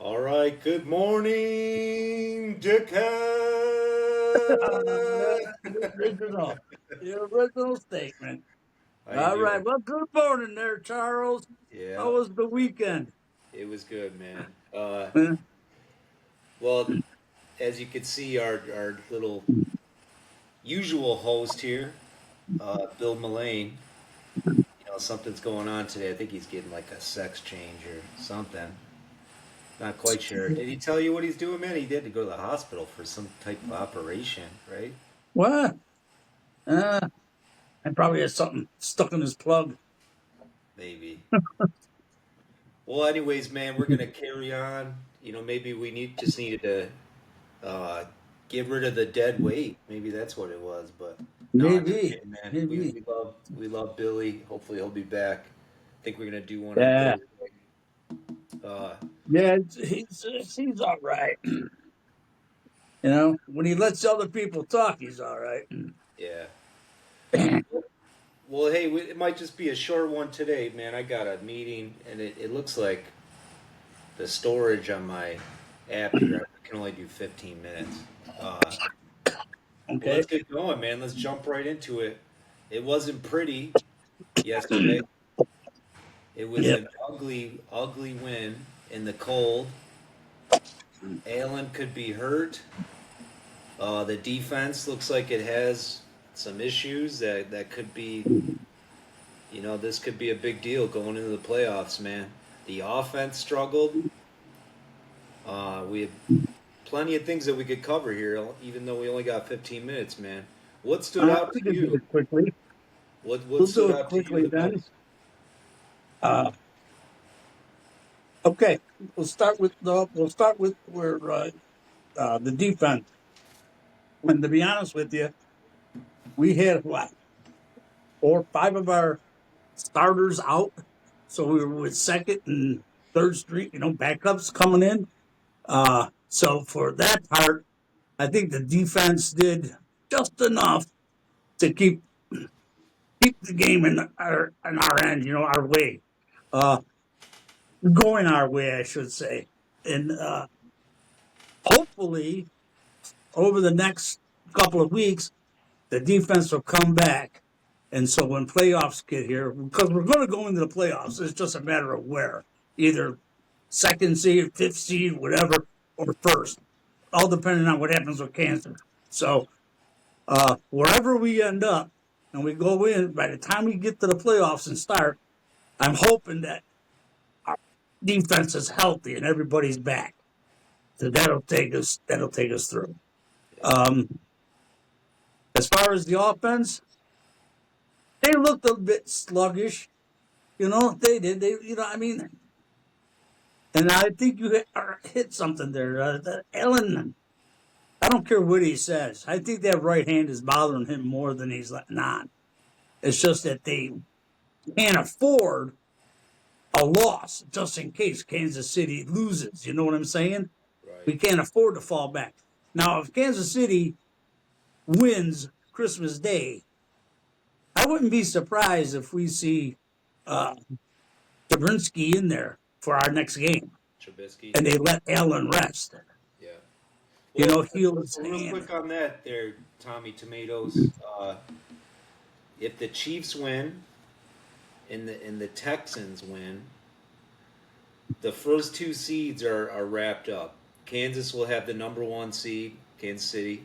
All right, good morning, dickhead. The original statement. How you All right. doing? Well, good morning there, Charles. Yeah, How was the weekend? it was good, man. Huh? Well, as you can see, our little usual host here, Bill Mullane, something's going on today. I think he's getting like a sex change or something. Not quite sure. Did he tell you what he's doing, man? He did to go to the hospital for some type of operation, right? What? Uh, and probably has something stuck in his plug. Maybe. Well, anyways, man, we're gonna carry on. Maybe we just needed to get rid of the dead weight. Maybe that's what it was. But no, I'm just Maybe. kidding, man. We, Maybe. we love we love Billy. Hopefully, he'll be back. I think we're gonna do one on Yeah. Thursday. Uh, Yeah. He's all right. When he lets other people talk, he's all right. yeah. Well, hey, it might just be a short one today, man. I got a meeting, and it looks like the storage on my app here I can only do 15 minutes. Uh, well, Okay. let's get going, man. Let's jump right into it. It wasn't pretty yesterday. It was Yep. an ugly, ugly win in the cold. Allen could be hurt. The defense looks like it has some issues that could be, this could be a big deal going into the playoffs, man. The offense struggled. We had plenty of things that we could cover here, even though we only got 15 minutes, man. What stood out We to can do you? it quickly. What We'll do stood it out to you quickly the then. most? Uh, okay. We'll start with where the defense. And to be honest with you, we had what 4 or 5 of our starters out, so we were with second and third string, backups coming in. So for that part, I think the defense did just enough to keep the game in our end, our way, uh, going our way, I should say, and hopefully over the next couple of weeks, the defense will come back. And so when playoffs get here, because we're going to go into the playoffs, it's just a matter of where, either second seed, fifth seed, whatever, or first, all depending on what happens with Kansas. So wherever we end up and we go in, by the time we get to the playoffs and start, I'm hoping that our defense is healthy and everybody's back. So that'll take us through. Um, as far as the offense, they looked a bit sluggish. They did. I mean, and I think you hit something there. Ellen, I don't care what he says. I think that right hand is bothering him more than he's letting on. It's just that they can't afford a loss just in case Kansas City loses. You know what I'm saying? Right. We can't afford to fall back. Now, if Kansas City wins Christmas Day, I wouldn't be surprised if we see uh, Jabrinsky in there for our next game, Trubisky. and they let Allen rest. Yeah. Well, Heal his real hand. quick on that there, Tommy Tomatoes. If the Chiefs win and the Texans win, the first two seeds are wrapped up. Kansas will have the number one seed, Kansas City,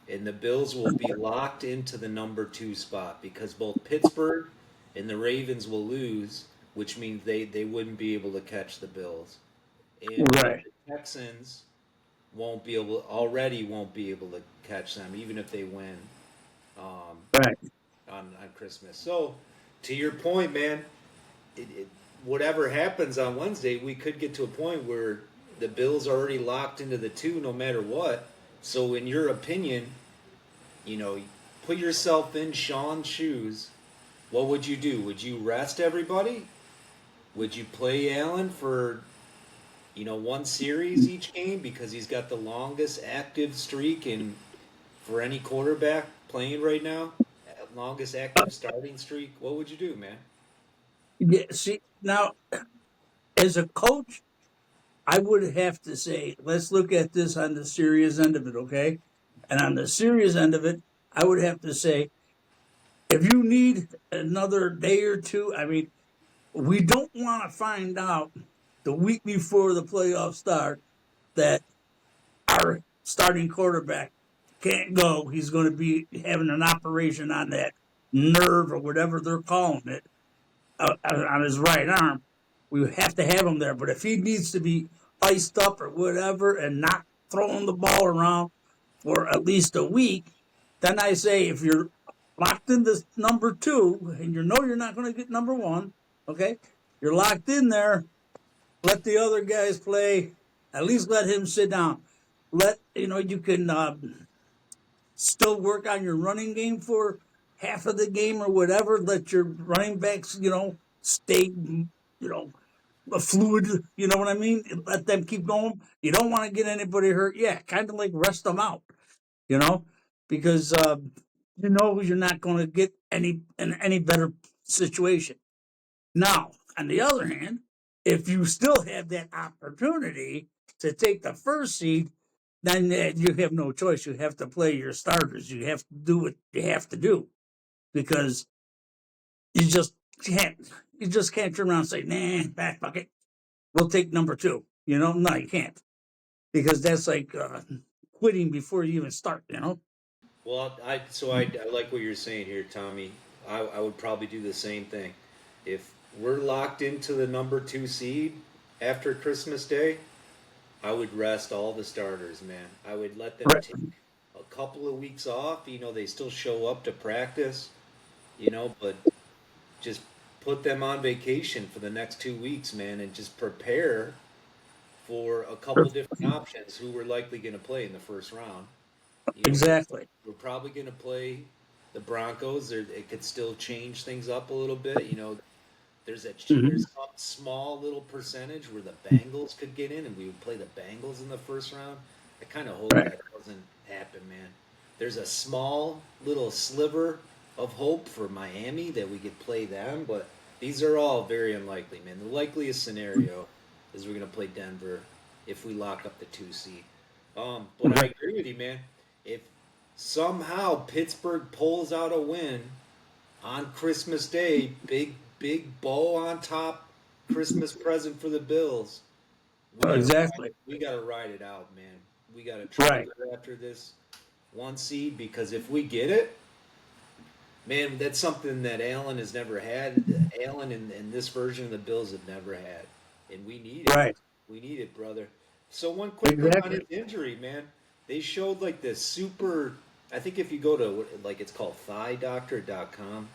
and the Bills will be locked into the number two spot because both Pittsburgh and the Ravens will lose, which means they wouldn't be able to catch the Bills. And Right. the Texans won't be able to catch them even if they win um, Right. on Christmas. So to your point, man, it whatever happens on Wednesday, we could get to a point where the Bills are already locked into the two no matter what. So in your opinion, you know, put yourself in Sean's shoes. What would you do? Would you rest everybody? Would you play Allen for one series each game because he's got the longest active streak in for any quarterback playing right now? Longest active starting streak. What would you do, man? Yeah. See, now as a coach, I would have to say, let's look at this on the serious end of it, okay? And on the serious end of it, I would have to say, if you need another day or two, I mean, we don't want to find out the week before the playoffs start that our starting quarterback can't go. He's going to be having an operation on that nerve or whatever they're calling it on his right arm. We have to have him there. But if he needs to be iced up or whatever and not throwing the ball around for at least a week, then I say if you're locked into number two and you know you're not going to get number one, okay, you're locked in there. Let the other guys play. At least let him sit down. Let you can still work on your running game for half of the game or whatever. Let your running backs, stay, fluid. You know what I mean? Let them keep going. You don't want to get anybody hurt. Yeah, kind of like rest them out. You know, because you're not going to get any better situation. Now, on the other hand, if you still have that opportunity to take the first seed, then you have no choice. You have to play your starters. You have to do what you have to do because you just can't. You just can't turn around and say, "Nah, back bucket. We'll take number two." No, you can't because that's like quitting before you even start. Well, I like what you're saying here, Tommy. I would probably do the same thing. If we're locked into the number two seed after Christmas Day, I would rest all the starters, man. I would let them Right. take a couple of weeks off. They still show up to practice, but just put them on vacation for the next 2 weeks, man, and just prepare for a couple different options who we're likely going to play in the first round. You know, we're, Exactly. we're probably going to play the Broncos. It could still change things up a little bit. There's Hmm. some small little percentage where the Bengals could get in, and we would play the Bengals in the first round. I kind of hope Right. that doesn't happen, man. There's a small little sliver of hope for Miami that we could play them, but these are all very unlikely, man. The likeliest scenario is we're gonna play Denver if we lock up the two seed. But I Right. agree with you, man. If somehow Pittsburgh pulls out a win on Christmas Day, big bow on top, Christmas present for the Bills. Exactly. We gotta ride it out, man. We gotta try to Right. go after this one seed because if we get it, man, that's something that Allen has never had. Allen and this version of the Bills have never had, and we need it. Right. We need it, brother. So one quick thing on his Exactly. injury, man. They showed like this super. I think if you go to like it's called ThighDoctor.com,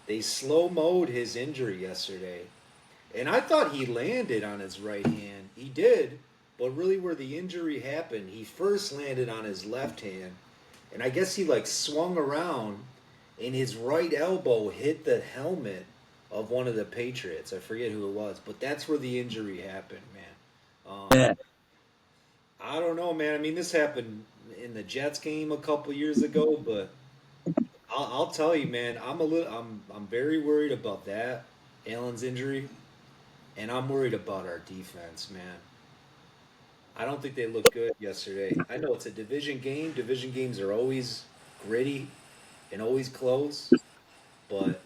they slow mode his injury yesterday, and I thought he landed on his right hand. He did, but really where the injury happened, he first landed on his left hand, and I guess he like swung around, and his right elbow hit the helmet of one of the Patriots. I forget who it was, but that's where the injury happened, man. Yeah. I don't know, man. I mean, this happened in the Jets game a couple years ago, but I'll tell you, man. I'm very worried about that Allen's injury, and I'm worried about our defense, man. I don't think they looked good yesterday. I know it's a division game. Division games are always gritty and always close, but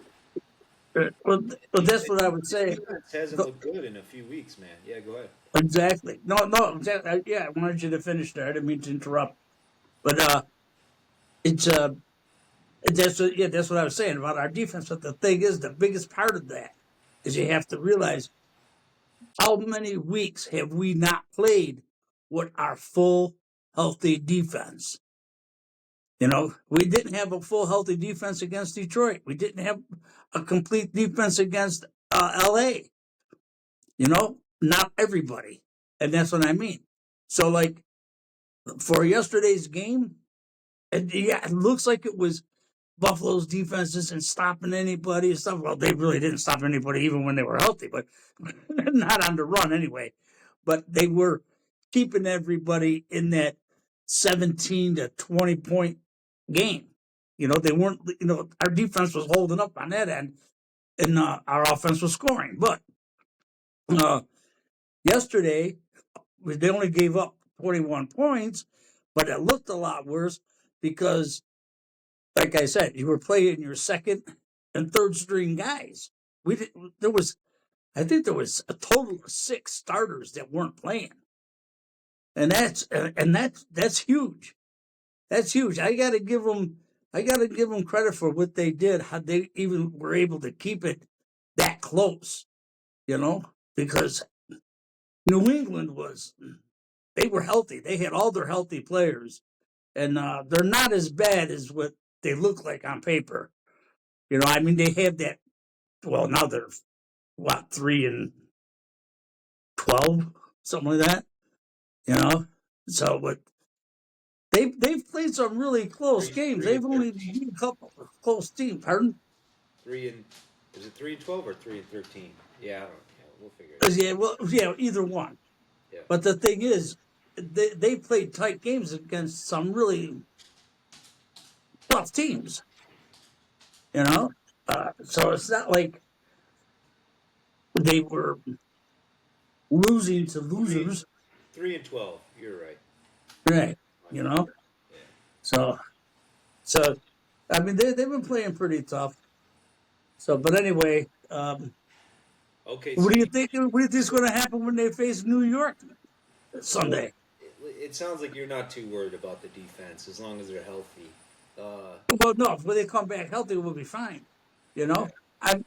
Well, that's what I would the say. defense hasn't looked good in a few weeks, man. Yeah, go ahead. Exactly. No, no, exactly. Yeah, I wanted you to finish there. I didn't mean to interrupt. But it's that's what I was saying about our defense. But the thing is, the biggest part of that is you have to realize how many weeks have we not played with our full healthy defense. We didn't have a full healthy defense against Detroit. We didn't have a complete defense against LA. Not everybody, and that's what I mean. So, like for yesterday's game, yeah, it looks like it was Buffalo's defense isn't stopping anybody and stuff. Well, they really didn't stop anybody even when they were healthy, but not on the run anyway. But they were keeping everybody in that 17 to 20 point game. They weren't, our defense was holding up on that end and our offense was scoring. But uh, yesterday, they only gave up 21 points, but it looked a lot worse because, like I said, you were playing your second and third string guys. We did, there was, I think there was a total of 6 starters that weren't playing, and that's huge. That's huge. I got to give them credit for what they did. How they even were able to keep it that close, because New England they were healthy. They had all their healthy players, and they're not as bad as what they look like on paper. I mean, they have that. Well, now they're what, 3-12, something like that. So but they've played some really close games. Three They've and only 13. beat a couple of close teams. Pardon? Three and is it 3-12 or 3-13? Yeah, I don't. Yeah, we'll figure it out. Yeah, well, yeah, either one. Yeah. But the thing is, they played tight games against some really tough teams. You know, so it's not like they were losing to Three, losers, 3-12. You're right. right? My You bad. know, Yeah. so so I mean they've been playing pretty tough. So, but anyway, Okay, so what do you think? What do you think is going to happen when they face New York well, Sunday? it sounds like you're not too worried about the defense as long as they're healthy. Uh, Well, no, if they come back healthy, we'll be fine. You yeah, know,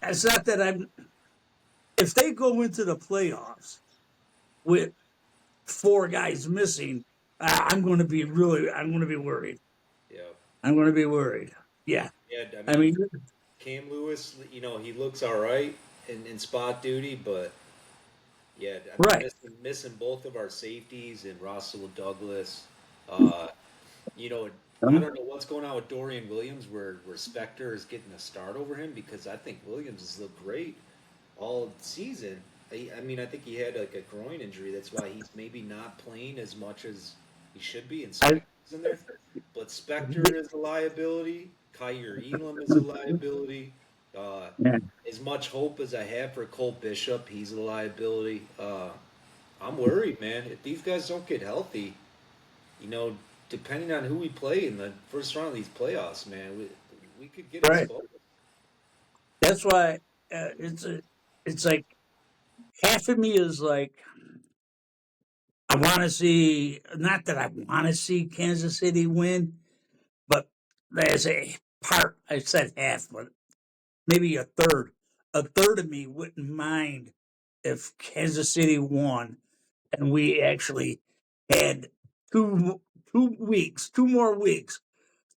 it's not that I'm. If they go into the playoffs with 4 guys missing, I'm going to be worried. yeah, I'm going to be worried. Yeah, yeah. I I mean, mean, Cam Lewis, he looks all right in spot duty, but yeah, I mean, right. missing both of our safeties and Russell Douglas. Uh, you know, I Um, don't know what's going on with Dorian Williams, where Spector is getting a start over him because I think Williams has looked great all season. I mean, I think he had like a groin injury. That's why he's maybe not playing as much as he should be. And I, Spector's in there, but Spector is a liability. Kyrie Elam is a liability. Uh, yeah, as much hope as I have for Cole Bishop, he's a liability. I'm worried, man. If these guys don't get healthy, you know, depending on who we play in the first round of these playoffs, man, we could get right. exposed. That's why it's like half of me is like I want to see. Not that I want to see Kansas City win, but there's a part. I said half, but maybe a third. A third of me wouldn't mind if Kansas City won and we actually had two more weeks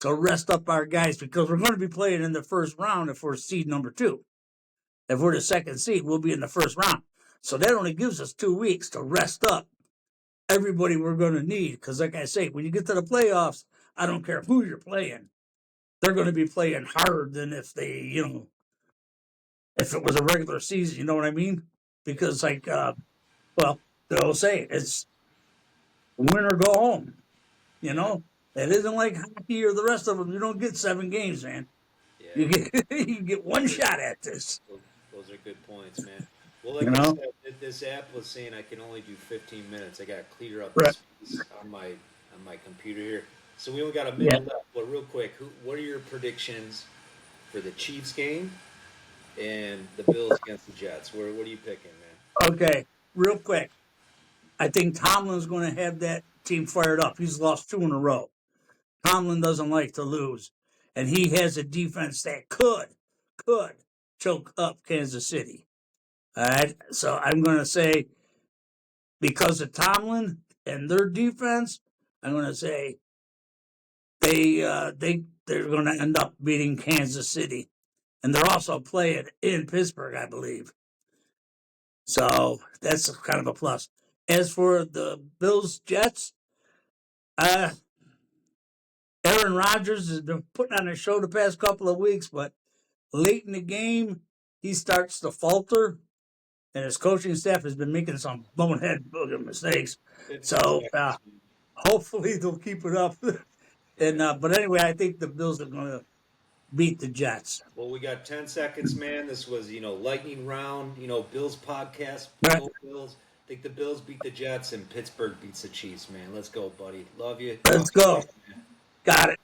to rest up our guys because we're going to be playing in the first round if we're seed number 2. If we're the second seed, we'll be in the first round. So that only gives us 2 weeks to rest up everybody we're going to need. Because, like I say, when you get to the playoffs, I don't care who you're playing. They're going to be playing harder than if if it was a regular season. You know what I mean? Because, like, well, they'll say it's win or go home. You Yeah, know, it isn't like hockey or the rest of them. You don't get 7 games, man. yeah. You get you get one Those are shot at this. those, those are good points, man. Well, You like I know, said, this app was saying I can only do 15 minutes. I got to clear up the right? space on my computer here. So we only got a Yeah. minute left. But real quick, what are your predictions for the Chiefs game and the Bills against the Jets? What are you picking, man? Okay. Real quick, I think Tomlin's going to have that team fired up. He's lost 2 in a row. Tomlin doesn't like to lose, and he has a defense that could choke up Kansas City. All right. So I'm going to say because of Tomlin and their defense, I'm going to say they're going to end up beating Kansas City, and they're also playing in Pittsburgh, I believe. So that's kind of a plus. As for the Bills Jets, uh, Aaron Rodgers has been putting on a show the past couple of weeks, but late in the game, he starts to falter, and his coaching staff has been making some bonehead mistakes. 15 So seconds. hopefully they'll keep it up. And Yeah. but anyway, I think the Bills are going to beat the Jets. Well, we got 10 seconds, man. This was, lightning round, Bills podcast. Right. Go Bills. think the Bills beat the Jets and Pittsburgh beats the Chiefs, man. Let's go, buddy. Love you. Let's Talk to you go. later, man. Got it.